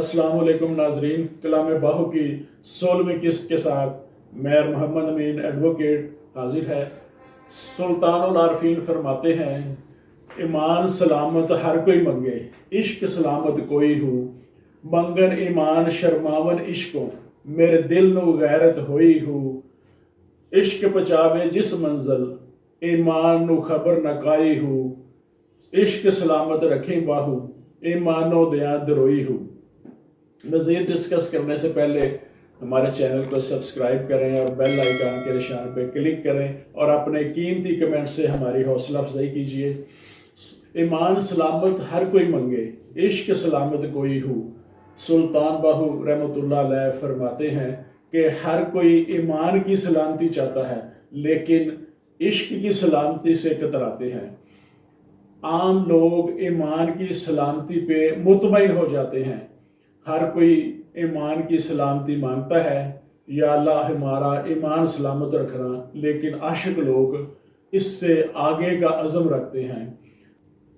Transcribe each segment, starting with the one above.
अस्सलाम वालेकुम नाजरीन। कलाम बाहू की 16वीं किस्त के साथ मेयर मोहम्मद अमीन एडवोकेट हाजिर है। सुल्तानुल आरफीन फरमाते हैं, ईमान सलामत हर कोई मंगे, इश्क सलामत कोई हो। मंगन ईमान शर्मावन इश्को, मेरे दिल नू गैरत होई हो। इश्क पचावे जिस मंजिल, ईमान नू खबर न काई हो। इश्क सलामत रखे बाहू, ईमानो दया दरोई हो। मज़ीद डिस्कस करने से पहले हमारे चैनल को सब्सक्राइब करें और बेल आइकन के निशान पर क्लिक करें और अपने कीमती कमेंट से हमारी हौसला अफजाई कीजिए। ईमान सलामत हर कोई मंगे, इश्क सलामत कोई हो। सुल्तान बाहू रहमतुल्लाह अलैह फरमाते हैं कि हर कोई ईमान की सलामती चाहता है, लेकिन इश्क की सलामती से कतराते हैं। आम लोग ईमान की सलामती पे मुतमईन हो जाते हैं। हर कोई ईमान की सलामती मांगता है, या अल्लाह हमारा ईमान सलामत रखना, लेकिन आशिक लोग इससे आगे का अज़म रखते हैं।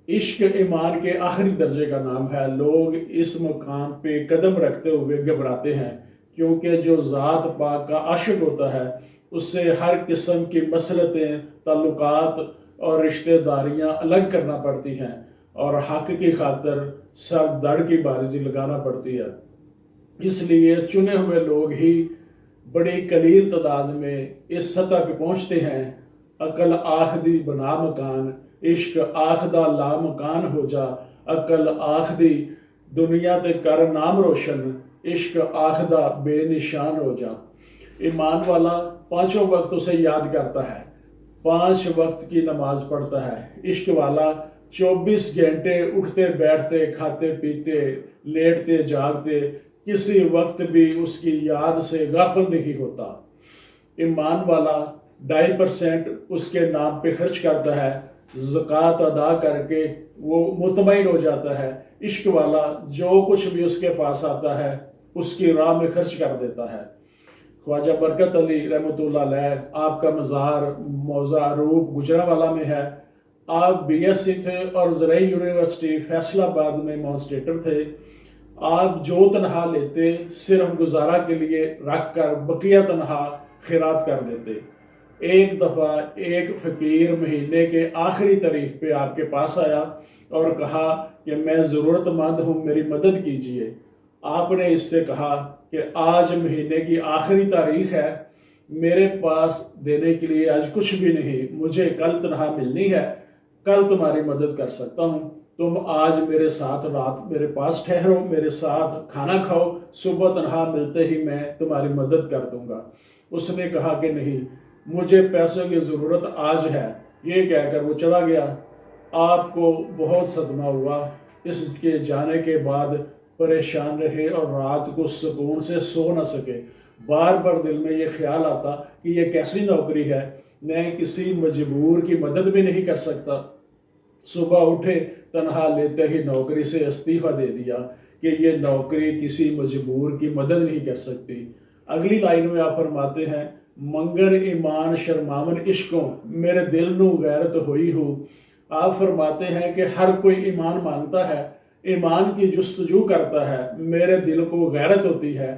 इश्क ईमान के आखिरी दर्जे का नाम है। लोग इस मुकाम पे कदम रखते हुए घबराते हैं, क्योंकि जो ज़ात पाक का आशिक होता है उससे हर किस्म की मसलतें, ताल्लुकात और रिश्तेदारियां अलग करना पड़ती हैं और हक की खातिर सर दड़ की बारिजी लगाना पड़ती है। इसलिए चुने हुए लोग ही बड़ी कलील तादाद में इस सतह पे पहुंचते हैं। अकल आखदी बना मकान, इश्क आखदा ला मकान हो जा। अकल आखदी दुनिया ते कर नाम रोशन, इश्क आखदा बेनिशान हो जा। ईमान वाला पांचों वक्त उसे याद करता है, 5 वक्त की नमाज पढ़ता है। इश्क वाला 24 घंटे उठते बैठते, खाते पीते, लेटते जागते, किसी वक्त भी उसकी याद से गाफिल नहीं होता। ईमान वाला 2.5% उसके नाम पे खर्च करता है, ज़कात अदा करके वो मुतमईन हो जाता है। इश्क वाला जो कुछ भी उसके पास आता है उसकी राह में खर्च कर देता है। ख्वाजा बरकत अली रहमतुल्लाह अलैह, आपका मज़ार मौज़ा रूप गुजरांवाला में है। आप BSc थे और ज़राई यूनिवर्सिटी फैसलाबाद में मॉन्स्ट्रेटर थे। आप जो तनहा लेते सिर्फ गुजारा के लिए रख कर बकिया तनहा खैरात कर देते। एक दफ़ा एक फ़कीर महीने के आखिरी तारीख पे आपके पास आया और कहा कि मैं ज़रूरतमंद हूँ, मेरी मदद कीजिए। आपने इससे कहा कि आज महीने की आखिरी तारीख है, मेरे पास देने के लिए आज कुछ भी नहीं, मुझे कल तनहा मिलनी है, कल तुम्हारी मदद कर सकता हूँ। तुम आज मेरे साथ रात मेरे पास ठहरो, मेरे साथ खाना खाओ, सुबह तनहा मिलते ही मैं तुम्हारी मदद कर दूंगा। उसने कहा कि नहीं, मुझे पैसों की ज़रूरत आज है। ये कहकर वो चला गया। आपको बहुत सदमा हुआ। इसके जाने के बाद परेशान रहे और रात को सुकून से सो न सके। बार बार दिल में ये ख्याल आता कि ये कैसी नौकरी है, मैं किसी मजबूर की मदद भी नहीं कर सकता। सुबह उठे, तनहा लेते ही नौकरी से इस्तीफा दे दिया कि ये नौकरी किसी मजबूर की मदद नहीं कर सकती। अगली लाइन में आप फरमाते हैं, मंगर ईमान शर्मावन इश्कों, मेरे दिल नू गैरत होई हो। आप फरमाते हैं कि हर कोई ईमान मांगता है, ईमान की जुस्तजू करता है। मेरे दिल को गैरत होती है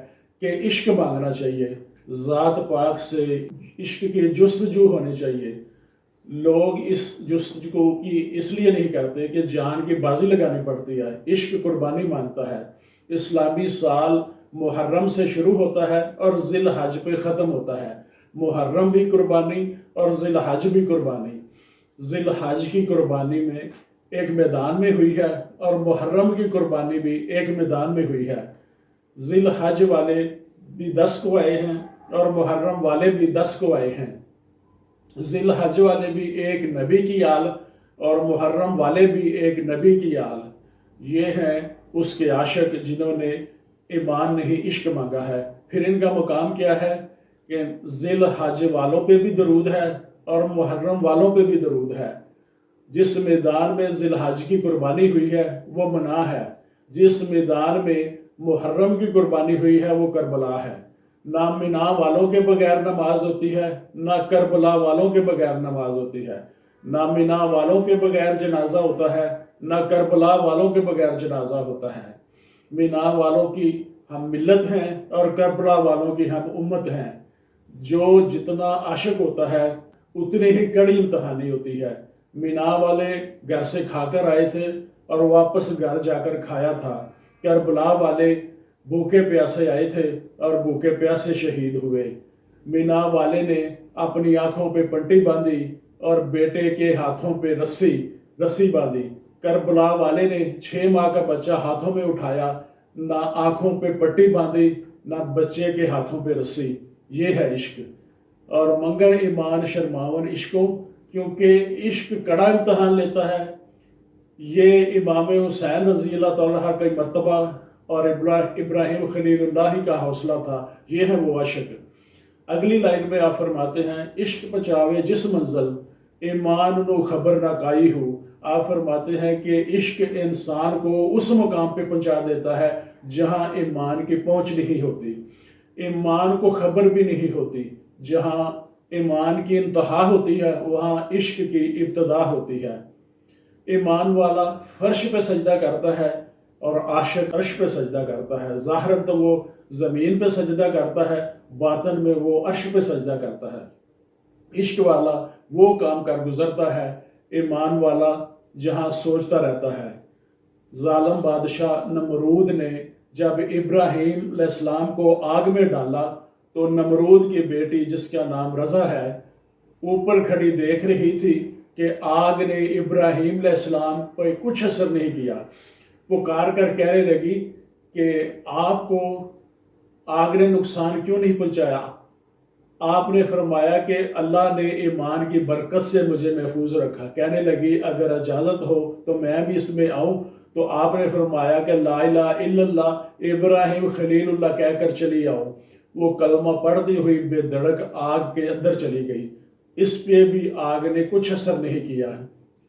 कि इश्क मांगना चाहिए, ज़ात पाक से इश्क की जुस्तजू होनी चाहिए। लोग इस जुस्तजू की इसलिए नहीं करते कि जान की बाजी लगानी पड़ती है। इश्क कुर्बानी मांगता है। इस्लामी साल मुहर्रम से शुरू होता है और जिल हज पे ख़त्म होता है। मुहर्रम भी कुर्बानी और जिल हज भी कुर्बानी। जिल हज की कुर्बानी में एक मैदान में हुई है और मुहर्रम की कुर्बानी भी एक मैदान में हुई है। जिल हज वाले भी 10 को आए हैं और मुहर्रम वाले भी 10 को आए हैं। जिल हज वाले भी एक नबी की आल और मुहर्रम वाले भी एक नबी की आल। ये हैं उसके आशिक जिन्होंने ईमान नहीं इश्क मांगा है। फिर इनका मुकाम क्या है कि जिल हज वालों पे भी दरूद है और मुहर्रम वालों पे भी दरूद है। जिस मैदान में जिल हज की कुर्बानी हुई है वो मना है, जिस मैदान में मुहर्रम की कुर्बानी हुई है वो करबला है। ना मिना वालों के बगैर नमाज होती है, ना करबला वालों के बगैर नमाज होती है। ना मिना वालों के बगैर जनाजा होता है, ना करबला वालों के बगैर जनाजा होता है। مینا والوں کی ہم ملت ہیں اور کربلا والوں کی ہم امت ہیں۔ جو جتنا عاشق ہوتا ہے اتنی ہی کڑی امتحانی ہوتی ہے۔ مینا والے گھر سے کھا کر آئے تھے اور واپس گھر جا کر کھایا تھا۔ کربلا والے بھوکے پیاسے آئے تھے اور بھوکے پیاسے شہید ہوئے۔ مینا والے نے اپنی آنکھوں پہ پٹی باندھی اور بیٹے کے ہاتھوں پہ رسی باندھی۔ کربلا والے نے 6 ماہ کا بچہ ہاتھوں میں اٹھایا، نہ آنکھوں پہ پٹی باندھی نہ بچے کے ہاتھوں پہ رسی۔ یہ ہے عشق۔ اور منگر ایمان شرماون عشقوں، کیونکہ عشق کڑا امتحان لیتا ہے۔ یہ امام حسین رضی اللہ تعالیٰ کا مرتبہ اور ابراہیم خلیل اللہ کا حوصلہ تھا۔ یہ ہے وہ عاشق۔ اگلی لائن میں آپ فرماتے ہیں، عشق پچاوے جس منزل ایمان نو خبر نہ کائی ہو۔ آپ فرماتے ہیں کہ عشق انسان کو اس مقام پہ پہنچا دیتا ہے جہاں ایمان کی پہنچ نہیں ہوتی، ایمان کو خبر بھی نہیں ہوتی۔ جہاں ایمان کی انتہا ہوتی ہے وہاں عشق کی ابتدا ہوتی ہے۔ ایمان والا فرش پہ سجدہ کرتا ہے اور عاشق عرش پہ سجدہ کرتا ہے۔ ظاہراً تو وہ زمین پہ سجدہ کرتا ہے، باطن میں وہ عرش پہ سجدہ کرتا ہے۔ عشق والا وہ کام کر گزرتا ہے، ایمان والا جہاں سوچتا رہتا ہے۔ ظالم بادشاہ نمرود نے جب ابراہیم علیہ السلام کو آگ میں ڈالا تو نمرود کی بیٹی جس کا نام رضا ہے اوپر کھڑی دیکھ رہی تھی کہ آگ نے ابراہیم علیہ السلام پہ کچھ اثر نہیں کیا۔ پکار کر کہنے لگی کہ آپ کو آگ نے نقصان کیوں نہیں پہنچایا؟ آپ نے فرمایا کہ اللہ نے ایمان کی برکت سے مجھے محفوظ رکھا۔ کہنے لگی اگر اجازت ہو تو میں بھی اس میں آؤں؟ تو آپ نے فرمایا کہ لا الہ الا اللہ ابراہیم خلیل اللہ کہہ کر چلی آؤ۔ وہ کلمہ پڑھتی ہوئی بے دھڑک آگ کے اندر چلی گئی۔ اس پہ بھی آگ نے کچھ اثر نہیں کیا۔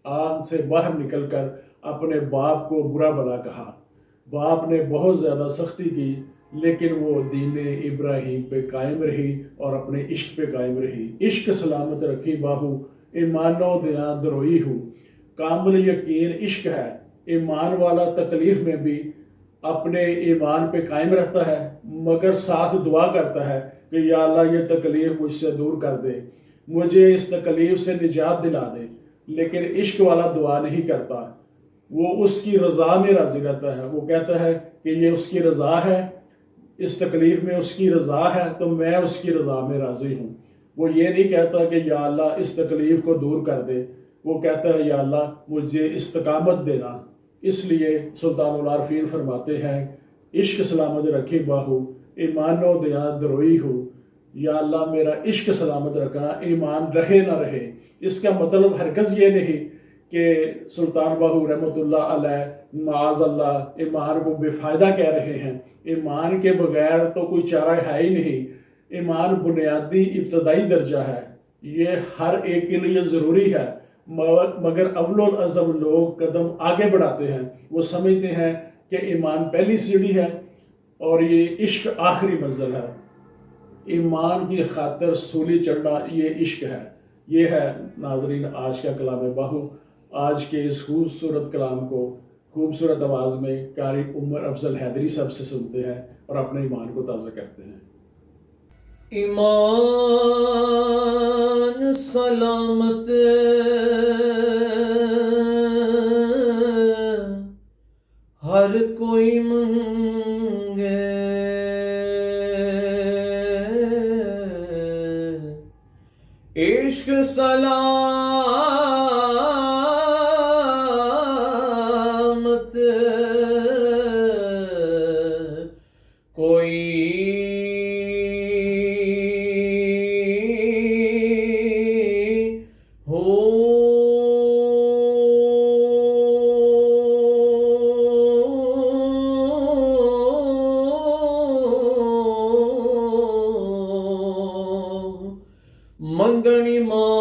آگ سے باہر نکل کر اپنے باپ کو برا بھلا کہا۔ باپ نے بہت زیادہ سختی کی لیکن وہ دین ابراہیم پہ قائم رہی اور اپنے عشق پہ قائم رہی۔ عشق سلامت رکھی باہو، ایمانو دیاں دروئی ہو۔ کامل یقین عشق ہے۔ ایمان والا تکلیف میں بھی اپنے ایمان پہ قائم رہتا ہے مگر ساتھ دعا کرتا ہے کہ یا اللہ یہ تکلیف مجھ سے دور کر دے، مجھے اس تکلیف سے نجات دلا دے۔ لیکن عشق والا دعا نہیں کرتا، وہ اس کی رضا میں راضی رہتا ہے۔ وہ کہتا ہے کہ یہ اس کی رضا ہے، اس تکلیف میں اس کی رضا ہے تو میں اس کی رضا میں راضی ہوں۔ وہ یہ نہیں کہتا کہ یا اللہ اس تکلیف کو دور کر دے، وہ کہتا ہے یا اللہ مجھے استقامت دینا۔ اس لیے سلطان العارفین فرماتے ہیں، عشق سلامت رکھی باہو، ایمانو دیاں دروئی ہو۔ یا اللہ میرا عشق سلامت رکھنا، ایمان رہے نہ رہے۔ اس کا مطلب ہرگز یہ نہیں کہ سلطان باہو رحمۃ اللہ علیہ معاذ اللہ ایمان کو بے فائدہ کہہ رہے ہیں۔ ایمان کے بغیر تو کوئی چارہ ہے ہی نہیں۔ ایمان بنیادی ابتدائی درجہ ہے، یہ ہر ایک کے لیے ضروری ہے، مگر اول العزم لوگ قدم آگے بڑھاتے ہیں۔ وہ سمجھتے ہیں کہ ایمان پہلی سیڑھی ہے اور یہ عشق آخری منزل ہے۔ ایمان کی خاطر سولی چڑھنا یہ عشق ہے۔ یہ ہے ناظرین آج کا کلام باہو۔ آج کے اس خوبصورت کلام کو خوبصورت آواز میں قاری عمر افضل حیدری صاحب سے سنتے ہیں اور اپنے ایمان کو تازہ کرتے ہیں۔ ایمان سلامت ہر کوئی منگے، عشق سلامت کوئی ہو منگن ایمان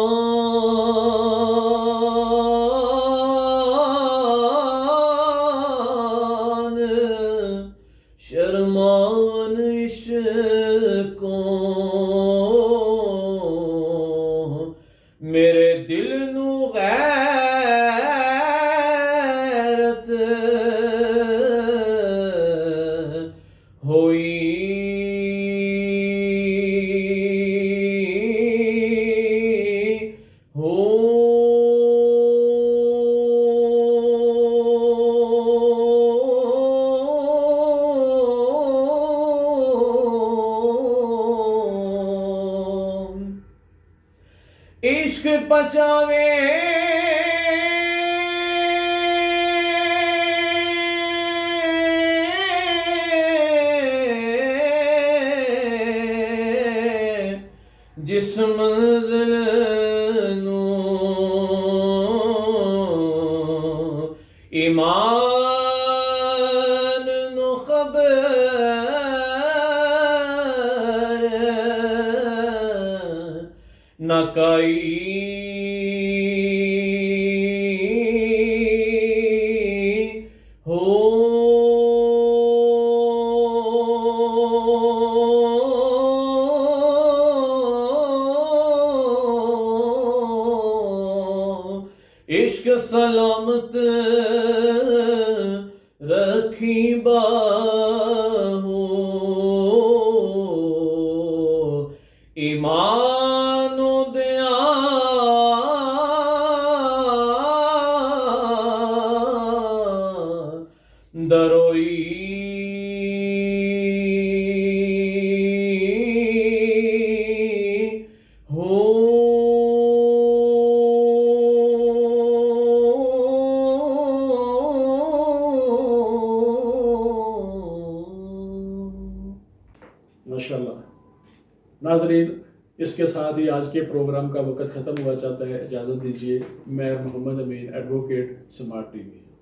شرمان عشقوں میرے دل نو غیرت عشق پچاوے جس منزل نو ایمان نو خبر نہ کئی ہو عشق سلامت رکھی باہو ایمان دیا دروئی ہو ماشاءاللہ۔ ناظرین، اس کے ساتھ ہی آج کے پروگرام کا وقت ختم ہوا چاہتا ہے۔ اجازت دیجیے۔ میں محمد امین، ایڈوکیٹ، سمارٹ ٹی وی۔